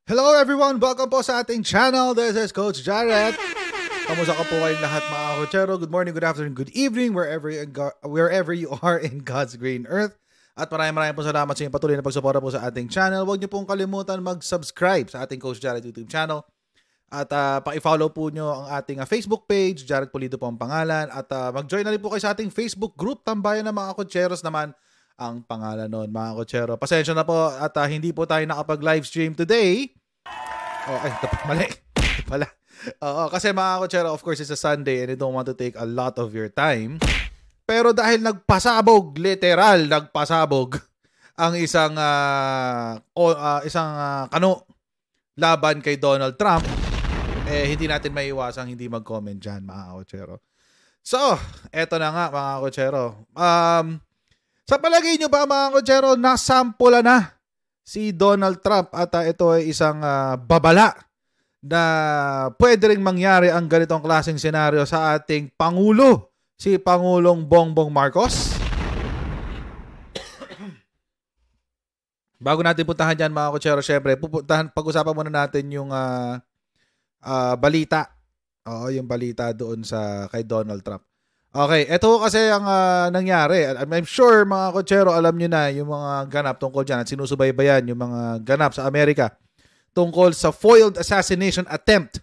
Hello everyone! Welcome po sa ating channel. This is Coach Jarrett. Kamusta ka po kayong lahat mga kochero? Good morning, good afternoon, good evening, wherever you are in God's green earth. At maraming po salamat sa inyong patuloy na pagsuporta po sa ating channel. Huwag niyo pong kalimutan mag-subscribe sa ating Coach Jarrett YouTube channel. At paki-follow po nyo ang ating Facebook page, Jarrett Pulido po ang pangalan. At mag-join na rin po kayo sa ating Facebook group, Tambayan ng mga Kocheros naman ang pangalan nun, mga kochero. Pasensya na po at hindi po tayo nakapag-livestream today. Mali. Pala. Kasi mga kochero, of course, it's a Sunday and I don't want to take a lot of your time. Pero dahil nagpasabog, literal nagpasabog ang isang kano laban kay Donald Trump, hindi natin maiiwasang hindi mag-comment dyan, mga kochero. So, eto na nga, mga kochero. Sa palagay nyo ba, mga kochero, nasampula na si Donald Trump at ito ay isang babala na pwede ring mangyari ang ganitong klaseng senaryo sa ating Pangulo, si Pangulong Bongbong Marcos? Bago natin puntahan dyan, mga kochero, syempre, pag-usapan muna natin yung balita. Yung balita doon kay Donald Trump. Okay, ito kasi ang nangyari. I'm sure mga kochero, alam nyo na yung mga ganap tungkol dyan at sinusubaybayan yung mga ganap sa Amerika tungkol sa foiled assassination attempt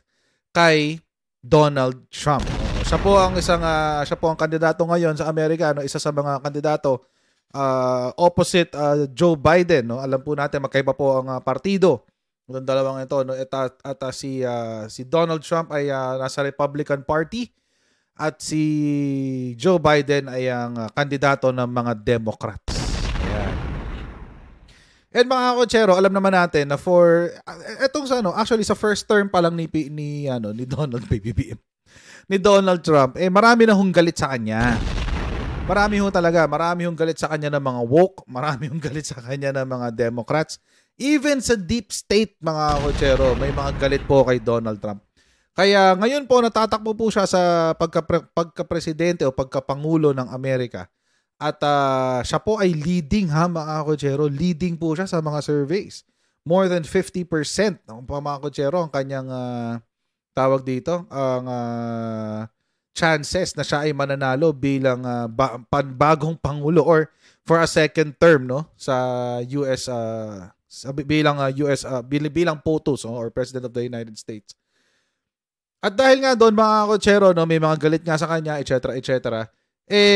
kay Donald Trump. Siya po ang kandidato ngayon sa Amerika, isa sa mga kandidato opposite Joe Biden, no? Alam po natin magkaiba po ang partido. Yung dalawang ito, no? At si Donald Trump ay nasa Republican Party. At si Joe Biden ay ang kandidato ng mga Democrats. Ayan. And mga kochero, alam naman natin na actually sa first term pa lang ni Donald PBBM. Ni Donald Trump, marami na hong galit sa kanya. Marami hong galit sa kanya ng mga woke, marami hong galit sa kanya ng mga Democrats. Even sa deep state, mga kochero, may mga galit po kay Donald Trump. Kaya ngayon po natatakbo po siya sa pagka-presidente o pagka-pangulo ng Amerika. At siya po ay leading mga kochero. Leading po siya sa mga surveys. More than 50% ng mga kochero ang kanyang tawag dito, ang chances na siya ay mananalo bilang bagong pangulo or for a second term, no, sa US bilang POTUS or President of the United States. At dahil nga doon, mga kochero, no, may mga galit nga sa kanya, etc., etc.,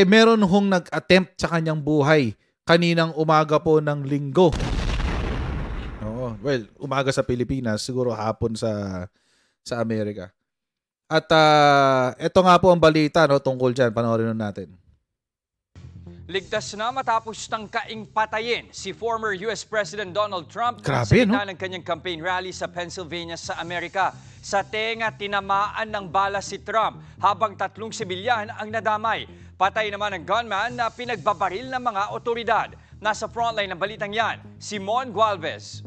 meron hong nag-attempt sa kanyang buhay kaninang umaga po ng linggo. Umaga sa Pilipinas, siguro hapon sa Amerika. At ito nga po ang balita, no, tungkol dyan. Panoorin natin. Ligtas na matapos tangkaing patayin si former US President Donald Trump sa gitna ng kanyang campaign rally sa Pennsylvania sa Amerika. Sa tenga, tinamaan ng bala si Trump habang 3 sibilyan ang nadamay. Patay naman ang gunman na pinagbabaril ng mga otoridad. Nasa frontline ng balitang yan, Simon Gualvez.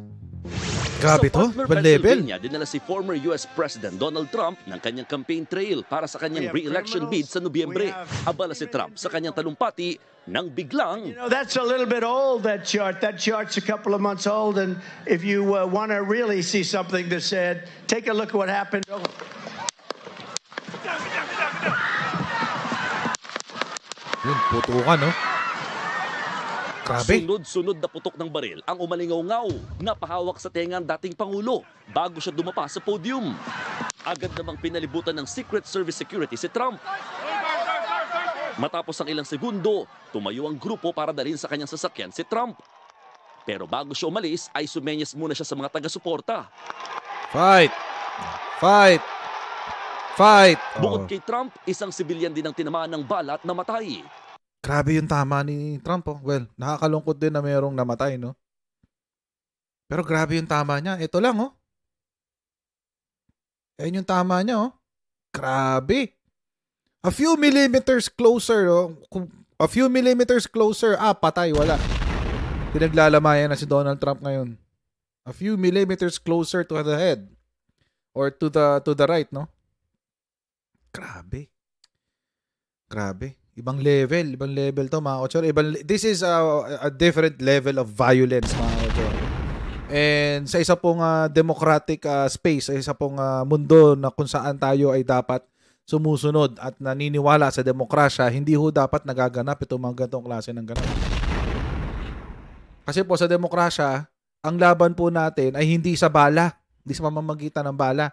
Grabe to, Pennsylvania, dinala si former US President Donald Trump ng kanyang campaign trail para sa kanyang re-election bid sa Nobyembre. Abala si Trump sa kanyang talumpati nang biglang... that's a little bit old, that chart. That chart's a couple of months old, and if you want to really see something that's said, take a look at what happened. Yun, putukan, no? Grabe. Sunod-sunod na putok ng baril ang umalingaw-ngaw na pahawak sa tenga ng dating Pangulo bago siya dumapa sa podium. Agad namang pinalibutan ng Secret Service security si Trump. Matapos ang ilang segundo, tumayo ang grupo para dalhin sa kanyang sasakyan si Trump. Pero bago siya umalis, ay sumenyas muna siya sa mga taga-suporta. Fight! Fight! Fight! Bukod kay Trump, isang sibilyan din ang tinamaan ng bala at namatay. Grabe yung tama ni Trump. Well, nakakalungkot din na mayroong namatay, no? Pero grabe yung tama niya. Ito lang, oh. Ayan yung tama niya, oh. Grabe. A few millimeters closer, oh. A few millimeters closer. Patay, wala. Pinaglalamayan na si Donald Trump ngayon. A few millimeters closer to the head. Or to the right, no? Grabe. Grabe. Ibang level to, mga kochero. This is a different level of violence, mga kochero. And sa isa pong democratic space, sa isa pong mundo na kung saan tayo ay dapat sumusunod at naniniwala sa demokrasya, hindi ho dapat nagaganap itong mga ganitong klase ng ganap. Kasi po sa demokrasya, ang laban po natin ay hindi sa bala, hindi sa pamamagitan ng bala.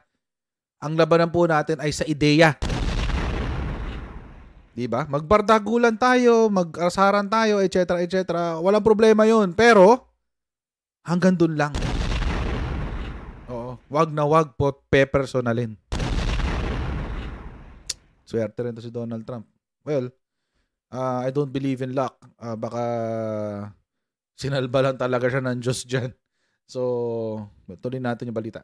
Ang labanan po natin ay sa ideya. Diba? Magbardagulan tayo, mag-asaran tayo, etc. etc. Walang problema yun. Pero, hanggang dun lang. Oo. Wag na wag po pe-personalin. Swerte rin to si Donald Trump. Well, I don't believe in luck. Baka sinalba lang talaga siya ng Diyos dyan. So, tuloy natin yung balita.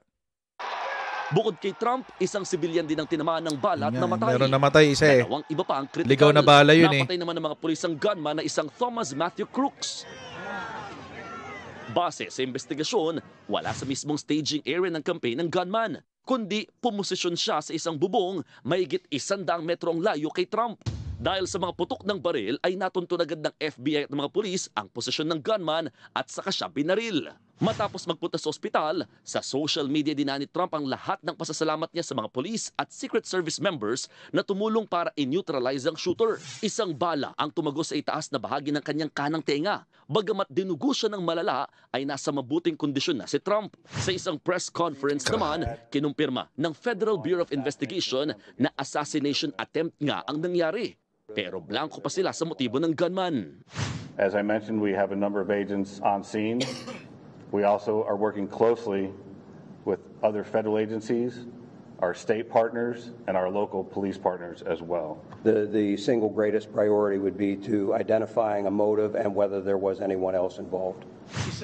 Bukod kay Trump, isang sibilyan din ang tinamaan ng bala at namatay. Meron namatay isa eh. Dalawang iba pa ang critical. Ligaw na bala yun eh. Napatay naman ng mga pulis ang gunman na isang Thomas Matthew Crooks. Base sa investigasyon, wala sa mismong staging area ng campaign ng gunman, kundi pumosisyon siya sa isang bubong mahigit 100 metro ang layo kay Trump. Dahil sa mga putok ng baril ay natunto agad ng FBI at ng mga pulis ang posisyon ng gunman at saka siya binaril. Matapos magpunta sa ospital, sa social media dinani Trump ang lahat ng pasasalamat niya sa mga pulis at Secret Service members na tumulong para i-neutralize ang shooter. Isang bala ang tumagos sa itaas na bahagi ng kanyang kanang tenga. Bagamat dinugo siya ng malala, ay nasa mabuting kondisyon na si Trump. Sa isang press conference naman, kinumpirma ng Federal Bureau of Investigation na assassination attempt nga ang nangyari. Pero blanco pa sila sa motibo ng gunman. As I mentioned, we have a number of agents on scene. We also are working closely with other federal agencies, our state partners, and our local police partners as well. The single greatest priority would be to identifying a motive and whether there was anyone else involved.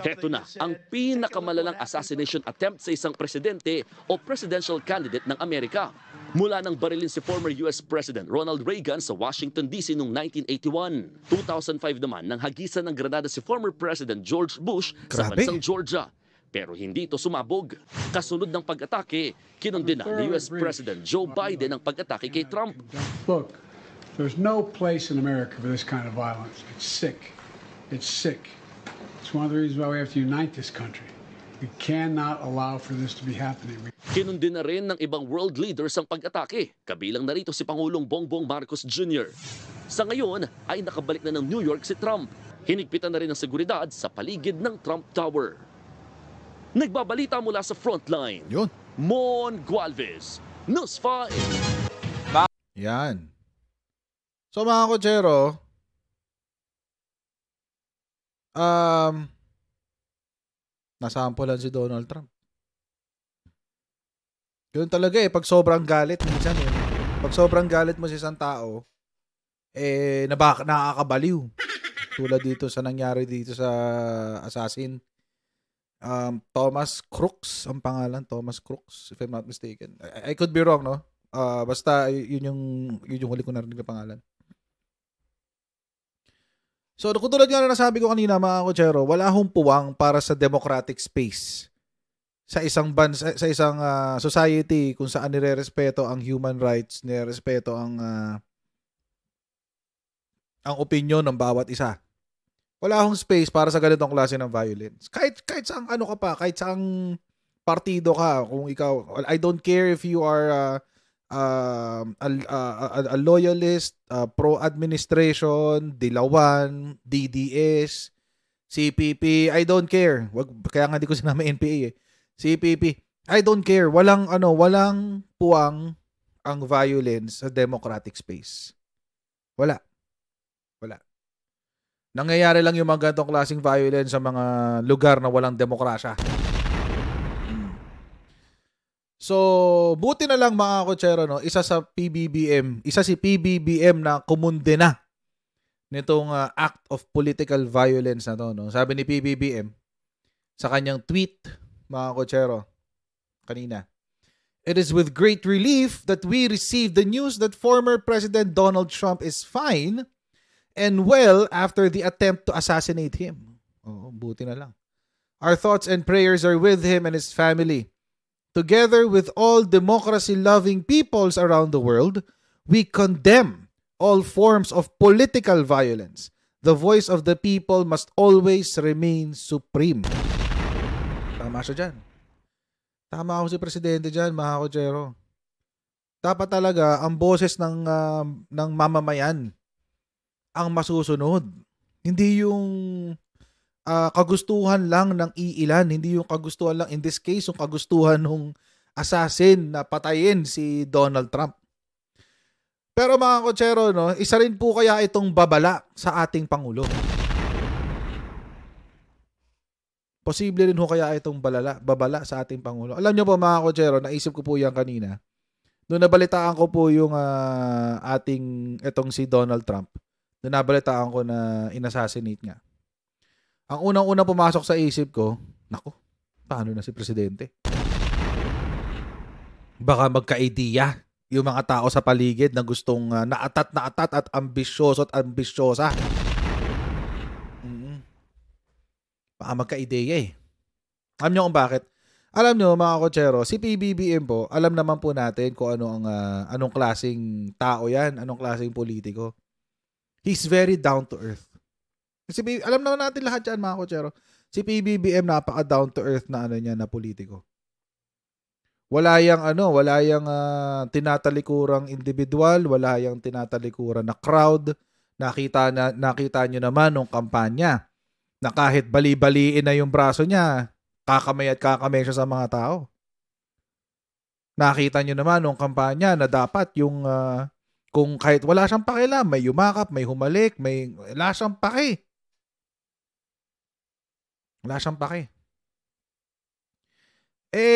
Heto na ang pinakamalalang assassination attempt sa isang presidente o presidential candidate ng Amerika. Mula nang barilin si former US President Ronald Reagan sa Washington DC noong 1981. 2005 naman nang hagisan ng granada si former President George Bush sa bansang Georgia. Pero hindi ito sumabog. Kasunod ng pag-atake, kinundina ni US President Joe Biden ang pag-atake kay Trump. Look, there's no place in America for this kind of violence. It's sick. It's sick. It's one of the reasons why we have to unite this country. We cannot allow for this to be happening. Kinundina rin ng ibang world leaders ang pag-atake. Kabilang narito si Pangulong Bongbong Marcos Jr. Sa ngayon ay nakabalik na ng New York si Trump. Hinigpitan na rin ng seguridad sa paligid ng Trump Tower. Nagbabalita mula sa frontline. Yun. Mon Gualvez, News 5. Yan. So mga kotsero, nasampulan si Donald Trump. Yun talaga eh, pag sobrang galit minsan eh. Pag sobrang galit mo sa isang tao, nakakabaliw. Tulad dito sa nangyari dito sa assassin. Thomas Crooks ang pangalan, Thomas Crooks if I'm not mistaken. I could be wrong, no? Basta yun yung huli ko narinig na pangalan. So, kung tulad nga na nasabi ko kanina mga kotsero, wala hong puwang para sa democratic space sa isang bansa, sa isang society kung saan nirerespeto ang human rights, nirerespeto ang opinion ng bawat isa. Wala hong space para sa ganitong klase ng violence. Kahit saang ano ka pa, kahit saang partido ka, kung ikaw, I don't care if you are a loyalist, pro-administration, Dilawan, DDS, CPP, I don't care. Kaya nga di ko sinama NPA eh. CPP, I don't care. Walang puwang ang violence sa democratic space. Wala. Nangyayari lang yung mga ganitong klaseng violence sa mga lugar na walang demokrasya. So, buti na lang mga kotsero, no? Isa si PBBM na kumundena nitong act of political violence na to, no? Sabi ni PBBM sa kanyang tweet, mga kotsero, kanina, "It is with great relief that we received the news that former President Donald Trump is fine and well after the attempt to assassinate him." Oh, buti na lang. "Our thoughts and prayers are with him and his family. Together with all democracy-loving peoples around the world, we condemn all forms of political violence. The voice of the people must always remain supreme." Tama siya dyan. Tama ako si Presidente dyan, mga kotsero. Dapat talaga ang boses ng mamamayan ang masusunod. Hindi yung kagustuhan lang ng iilan, hindi yung kagustuhan lang, in this case, yung kagustuhan ng assassin na patayin si Donald Trump. Pero mga kotsero, no, isa rin po kaya itong babala sa ating Pangulo. Posible rin ho kaya itong babala sa ating Pangulo. Alam niyo po mga kotsero, naisip ko po yan kanina. Noong nabalitaan ko po yung itong si Donald Trump, noong nabalitaan ko na inassassinate nga. Ang unang-unang pumasok sa isip ko, nako, paano na si Presidente? Baka magka-idea yung mga tao sa paligid na gustong naatat at ambisyoso at ambisyosa. Baka magka-ideya eh. Alam nyo kung bakit? Alam nyo mga kotsero, si PBBM po, alam naman po natin kung anong klaseng tao yan, anong klaseng politiko. He's very down to earth. Alam naman natin lahat yan mga kotsero. Si PBBM napaka down to earth na na politiko. Wala yang tinatalikurang individual, wala yang tinatalikuran na crowd. Nakita nyo naman nung kampanya na kahit bali-baliin na yung braso niya, kakamay siya sa mga tao. Nakita nyo naman nung kampanya na dapat yung kung kahit wala siyang pakialam, may yumakap, may humalik, wala siyang paki. Wala siyang paki.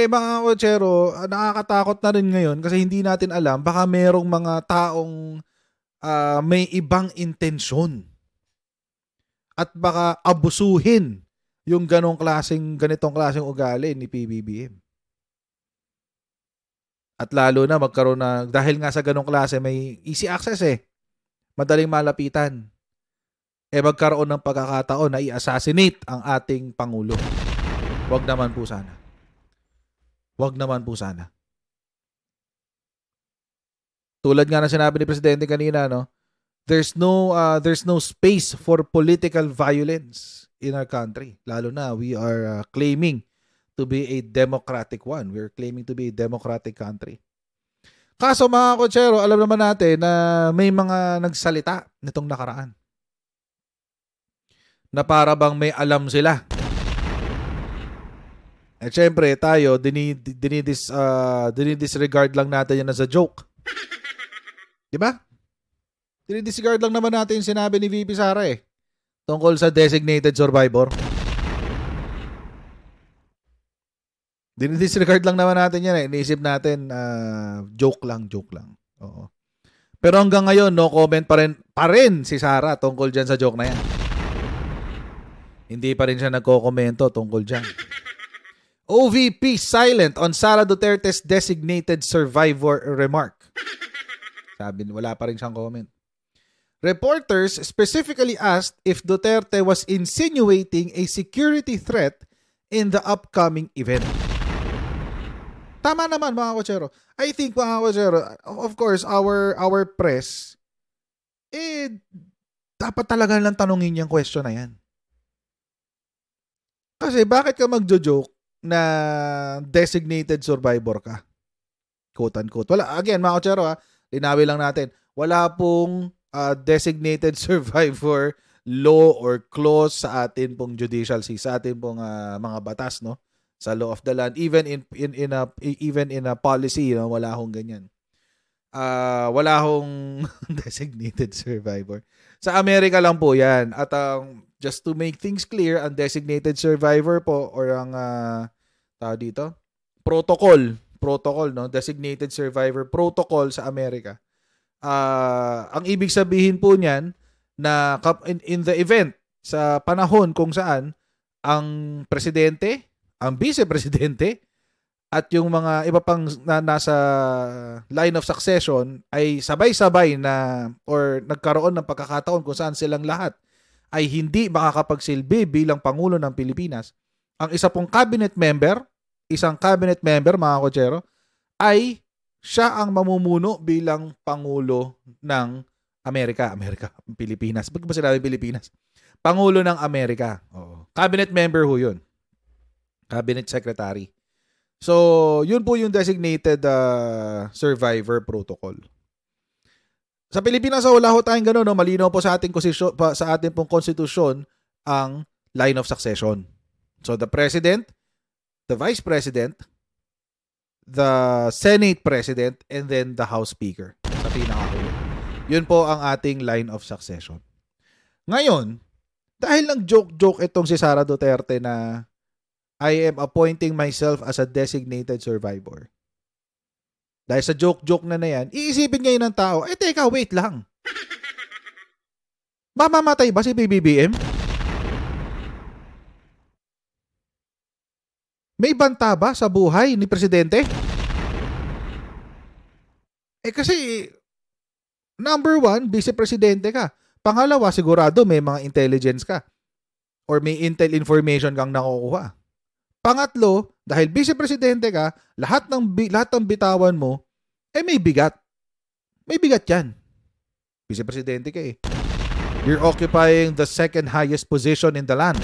Mga kotsero, nakakatakot na rin ngayon kasi hindi natin alam, baka merong mga taong may ibang intensyon. At baka abusuhin yung ganitong klaseng ugali ni PBBM. At lalo na magkaroon na, dahil nga sa ganong klase may easy access madaling malapitan. Magkaroon ng pagkakataon na i-assassinate ang ating Pangulo. Wag naman po sana. Wag naman po sana. Tulad nga na sinabi ni Presidente kanina, no? There's no space for political violence in our country. Lalo na we are claiming to be a democratic one. We're claiming to be a democratic country. Kaso mga kotsero, alam naman natin na may mga nagsalita nitong nakaraan. Na para bang may alam sila. Syempre tayo dinidisregard lang natin yan as a joke. 'Di ba? Dinidisregard lang naman natin yung sinabi ni VP Sara tungkol sa designated survivor. Dinidisregard lang naman natin yan Iniisip natin joke lang. Oo. Pero hanggang ngayon no comment pa rin si Sara tungkol diyan sa joke na yan. Hindi pa rin siya nagko-komento tungkol diyan. OVP silent on Sara Duterte's designated survivor remark. Sabi, wala pa rin siyang comment. Reporters specifically asked if Duterte was insinuating a security threat in the upcoming event. Tama naman mga kotsero. I think mga kotsero, of course, our press, dapat talaga lang tanungin yung question na yan. Kasi bakit ka magjo-joke na designated survivor ka? Quote unquote. Wala, again mga kotsero linawin lang natin. Wala pong designated survivor law or clause sa atin pong judicial sa atin pong mga batas no sa law of the land, even in a policy wala hong ganyan. Wala hong designated survivor. Sa Amerika lang po 'yan. At just to make things clear, ang designated survivor po or ang protocol no, designated survivor protocol sa Amerika. Ang ibig sabihin po niyan na in the event sa panahon kung saan ang presidente, ang vice-presidente at yung mga iba pang nasa line of succession ay sabay-sabay na or nagkaroon ng pagkakataon kung saan silang lahat ay hindi makakapagsilbi bilang Pangulo ng Pilipinas. Ang isang cabinet member mga kotsero, ay siya ang mamumuno bilang Pangulo ng Pilipinas. Bakit ba sinabi Pilipinas? Pangulo ng Amerika. Oo. Cabinet member ho yun. Cabinet Secretary. So, yun po yung designated survivor protocol. Sa Pilipinas, wala ho tayong gano'n, no? Malinaw po sa ating pong konstitusyon ang line of succession. So, the President, the Vice President, the Senate President, and then the House Speaker. Sa pinakahuli. Yun po ang ating line of succession. Ngayon, dahil lang joke-joke itong si Sara Duterte na I am appointing myself as a designated survivor. Dahil sa joke-joke na yan, iisipin ngayon ng tao, teka, wait lang. Mamamatay ba si PBBM? May banta ba sa buhay ni Presidente? Kasi, number 1, vice-presidente ka. Pangalawa, sigurado may mga intelligence ka. Or may intel information kang nakukuha. Pangatlo, dahil vice-presidente ka, lahat ng bitawan mo, may bigat. May bigat yan. Vice-presidente ka eh. You're occupying the second highest position in the land.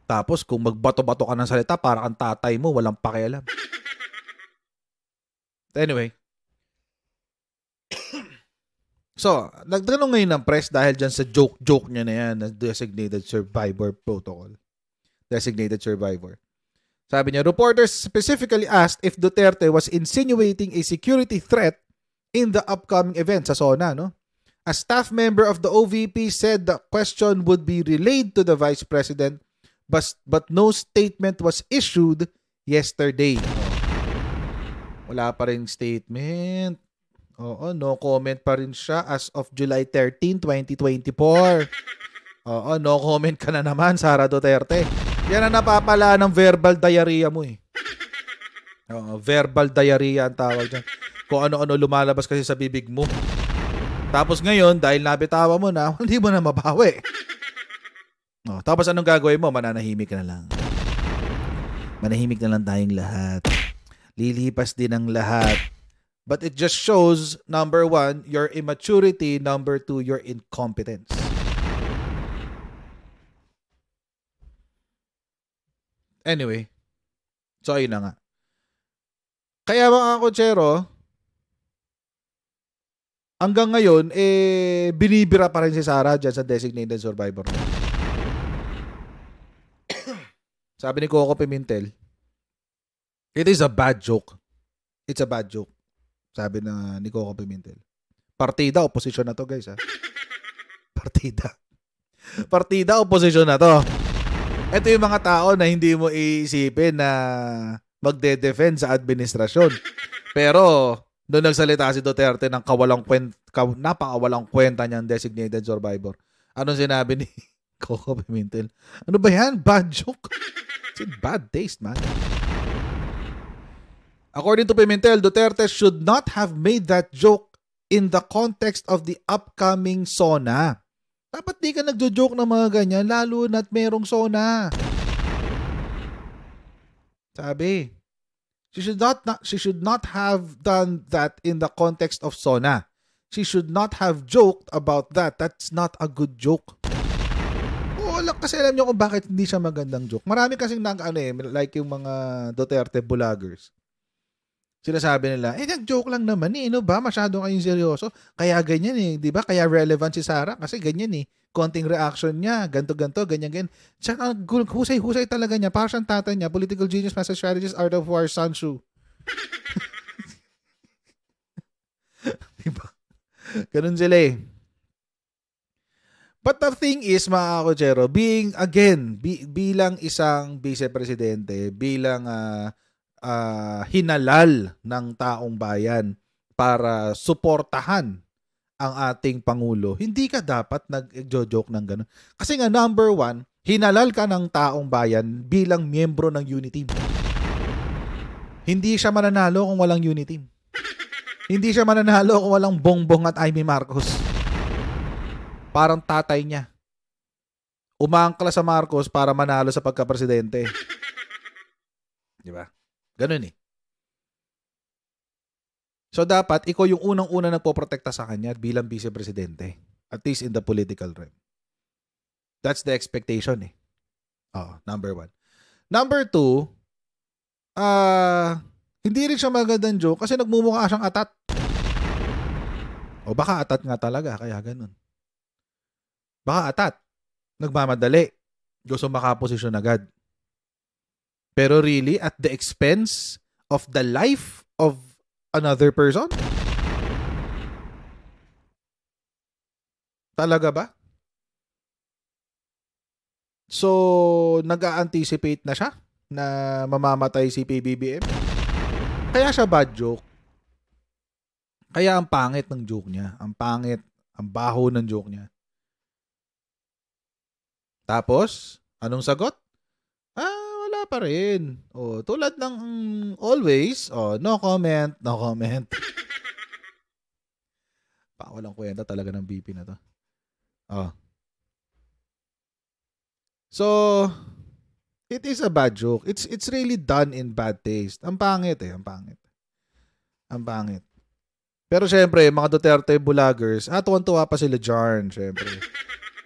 Tapos, kung magbato-bato ka ng salita, para kang tatay mo, walang pakialam. Anyway. So, nagtanong ngayon ng press dahil dyan sa joke-joke niya na yan, na designated survivor protocol. Designated survivor. Sabi niya, reporters specifically asked if Duterte was insinuating a security threat in the upcoming event sa SONA, no? A staff member of the OVP said the question would be relayed to the Vice President, but no statement was issued yesterday. Wala pa rin statement. Oo, no comment pa rin siya as of July 13, 2024. Oo, no comment ka na naman, Sara Duterte. Yan ang napapala ng verbal diarrhea mo eh. Oo, verbal diarrhea ang tawag dyan. Kung ano-ano lumalabas kasi sa bibig mo. Tapos ngayon, dahil nabitawa mo na, hindi mo na mabawi. Tapos anong gagawin mo? Mananahimik ka na lang. Manahimik na lang tayong lahat. Lilipas din ang lahat. But it just shows, number 1, your immaturity. Number 2, your incompetence. Anyway. So, ayun na nga. Kaya mga kotsero, hanggang ngayon, binibira pa rin si Sara dyan sa designated survivor. Sabi ni Coco Pimentel, it is a bad joke. It's a bad joke. Sabi na ni Coco Pimentel. Partida, oposisyon na to, guys. Ha? Partida, oposisyon na to. Ito yung mga tao na hindi mo iisipin na magde-defend sa administrasyon. Pero, doon nagsalita si Duterte ng napakawalang kwenta niyang designated survivor. Anong sinabi ni Coco Pimentel? Ano ba yan? Bad joke? It's bad taste, man. According to Pimentel, Duterte should not have made that joke in the context of the upcoming SONA. Dapat di ka nagjo-joke ng mga ganyan, lalo na't merong SONA. Sabi, she should not have done that in the context of SONA. She should not have joked about that. That's not a good joke. Kasi alam niyo kung bakit hindi siya magandang joke. Marami kasing like yung mga Duterte vloggers. Sinasabi nila, nag-joke lang naman eh. Ano ba? Masyado kayong seryoso. Kaya ganyan eh. Di ba? Kaya relevant si Sara kasi ganyan eh. Konting reaction niya. Ganto, ganyan. Tsaka husay-husay talaga niya. Para siyang tatay niya. Political genius, master strategist, art of war, Sun Tzu. Diba? Ganun sila eh. But the thing is, mga kotsero, bilang isang vice-presidente, bilang hinalal ng taong bayan para suportahan ang ating Pangulo, hindi ka dapat nag-joke ng gano'n. Kasi nga, number 1, hinalal ka ng taong bayan bilang miyembro ng Uniteam. Hindi siya mananalo kung walang Uniteam. Hindi siya mananalo kung walang Bongbong at Amy Marcos. Parang tatay niya. Umangkla sa Marcos para manalo sa pagka-presidente. Di ba? Ganun eh. So dapat, ikaw yung unang-una nagpoprotekta sa kanya bilang vice-presidente. At least in the political realm. That's the expectation eh. Number 1. Number 2, hindi rin siya magandang joke kasi nagmumukha siyang atat. O baka atat nga talaga, kaya ganun. Baka atat. Nagmamadali. Gusto makaposisyon agad. Pero really, at the expense of the life of another person? Talaga ba? So, nag-a-anticipate na siya na mamamatay si PBBM? Kaya siya bad joke. Kaya ang pangit ng joke niya. Ang pangit, ang baho ng joke niya. Tapos, anong sagot? Wala pa rin. Tulad ng always, no comment, no comment. Walang kwenta talaga ng BP na to. So, it is a bad joke. It's really done in bad taste. Ang pangit ang pangit. Ang pangit. Pero syempre, mga Duterte vloggers, tuwan-tuwa pa sila dyan, syempre.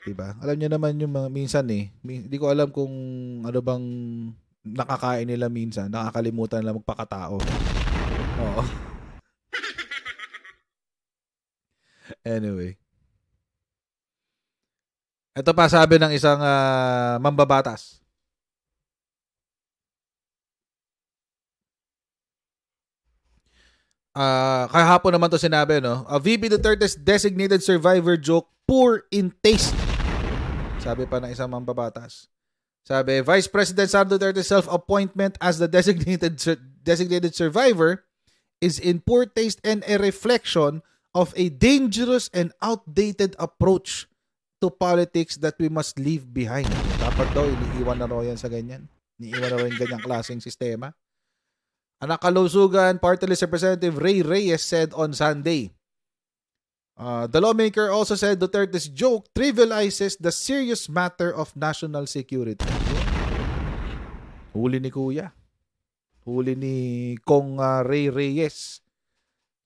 Diba? Alam niyo naman yung mga, minsan hindi ko alam kung ano bang nakakain nila minsan. Nakakalimutan nila magpakatao. Oo. Anyway. Ito pa sabi ng isang mambabatas. Kahapon naman to sinabi, no? VP Duterte's designated survivor joke poor in taste. Sabi pa ng isang mambabatas. Sabi, Vice President Sara Duterte's self-appointment as the designated survivor is in poor taste and a reflection of a dangerous and outdated approach to politics that we must leave behind. Dapat daw, iniiwan na raw yan sa ganyan. Iniiwan na raw yung ganyang klaseng sistema. Ang nakalusugan, Party List Representative Ray Reyes said on Sunday. The lawmaker also said Duterte's joke trivializes the serious matter of national security. Huli ni Kuya. Huli ni Kong Ray Reyes.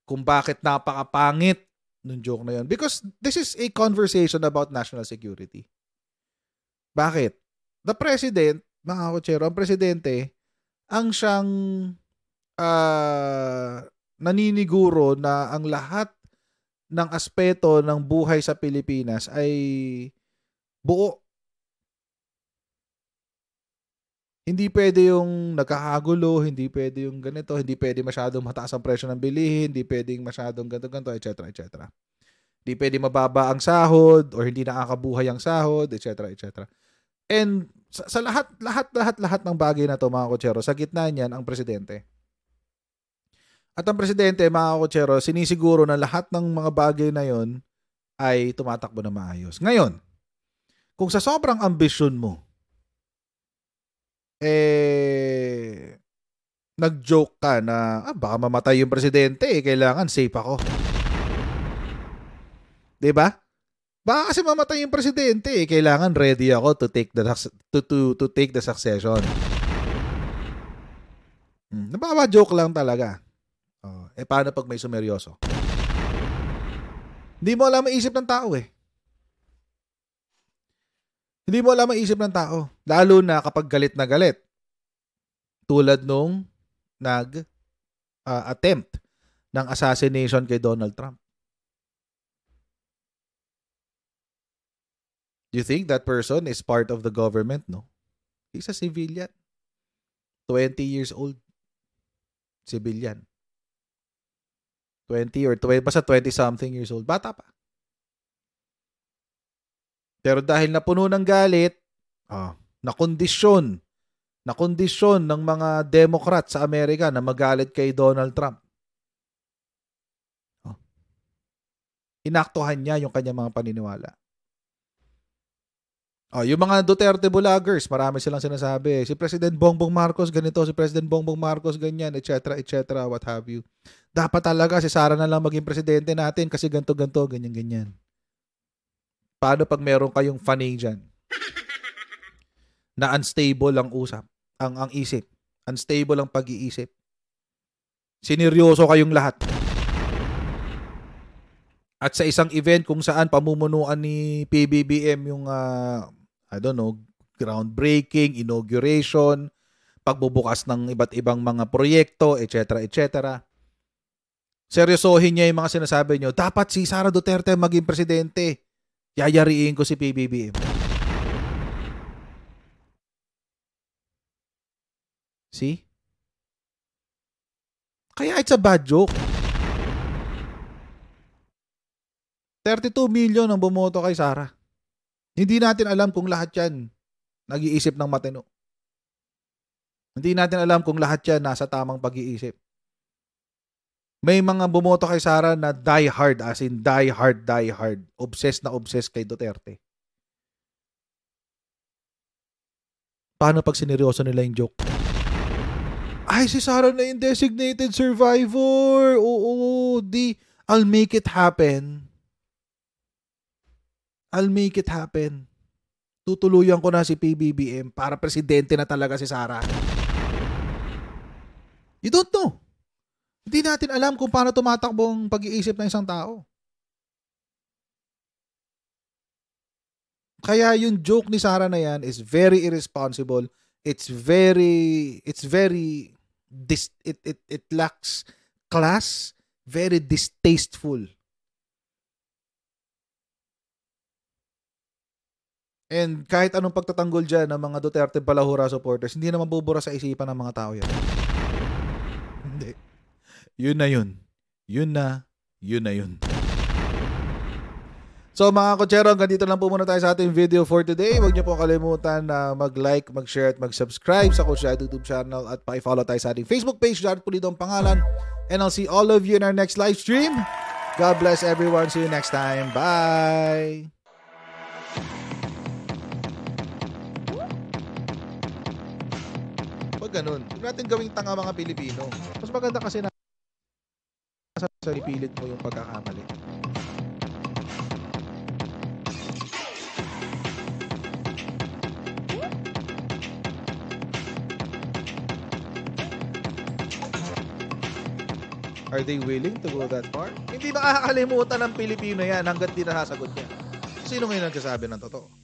Kung bakit napakapangit ng joke na yun. Because this is a conversation about national security. Bakit? The president, mga kotsero, ang presidente, ang siyang naniniguro na ang lahat ng aspeto ng buhay sa Pilipinas ay buo. Hindi pwede yung nagkakagulo, hindi pwede yung ganito, hindi pwede masyadong mataas ang presyo ng bilihin, hindi pwedeng masyadong ganito, etc., etc. Hindi pwede mababa ang sahod or hindi nakakabuhay ang sahod, etc., etc. And sa lahat ng bagay na to, mga kotsero, sa gitna niyan ang presidente. At ang presidente, mga kotsero, sinisiguro na lahat ng mga bagay na yon ay tumatakbo na maayos. Ngayon, kung sa sobrang ambisyon mo, nag-joke ka na, baka mamatay yung presidente, kailangan safe ako. Diba? Baka kasi mamatay yung presidente, kailangan ready ako to take the succession. Joke lang talaga. Paano pag may sumeryoso? Hindi mo alam maisip ng tao Hindi mo alam maisip ng tao. Lalo na kapag galit na galit. Tulad nung attempt ng assassination kay Donald Trump. Do you think that person is part of the government? No. He's a civilian. 20 years old. Civilian. 20 or 20, basta 20-something years old. Bata pa. Pero dahil napuno ng galit, nakondisyon ng mga Democrat sa Amerika na magalit kay Donald Trump. Inaktuhan niya yung kanyang mga paniniwala. Yung mga Duterte vloggers, marami silang sinasabi. Si President Bongbong Marcos ganito, si President Bongbong Marcos ganyan, etc., etc., what have you. Dapat talaga si Sara na lang maging presidente natin kasi ganto-ganto, ganyan-ganyan. Paano pag meron kayong fanay dyan? Na unstable ang usap, ang isip. Unstable ang pag-iisip. Sineryoso kayong lahat. At sa isang event kung saan pamumunuan ni PBBM yung, groundbreaking, inauguration, pagbubukas ng iba't ibang mga proyekto, etc. etc. Seryosohin niya yung mga sinasabi niyo. Dapat si Sara Duterte maging presidente. Yayariin ko si PBBM. See? Kaya it's a bad joke. 32 million ang bumoto kay Sara. Hindi natin alam kung lahat yan nag-iisip ng matino. Hindi natin alam kung lahat yan nasa tamang pag-iisip. May mga bumoto kay Sara na die hard, as in die hard. Obsessed na obsessed kay Duterte. Paano pag sineryoso nila yung joke? Ay, si Sara na yung designated survivor. Oo, I'll make it happen. Tutuluyan ko na si PBBM para presidente na talaga si Sara. You don't know. Hindi natin alam kung paano tumatakbo ang pag-iisip ng isang tao. Kaya yung joke ni Sara na yan is very irresponsible. It lacks class, very distasteful. And kahit anong pagtatanggol dyan ng mga Duterte Balahura supporters, hindi naman bubura sa isipan ng mga tao yan. Hindi. Yun na yun. So mga kotsero, hanggang dito lang po muna tayo sa ating video for today. Huwag niyo po kalimutan na mag-like, mag-share at mag-subscribe sa Coach Jared YouTube channel at pa-follow tayo sa ating Facebook page, Jared Pulido ang pangalan. And I'll see all of you in our next live stream. God bless everyone. See you next time. Bye! Pag ganun, huwag natin gawing tanga mga Pilipino. Mas maganda kasi na sa pilit mo yung pagkakamali. Are they willing to go that far? Hindi makakalimutan ng Pilipino yan hanggat di nasasagot niya. Sino ngayon nagsasabi ng totoo?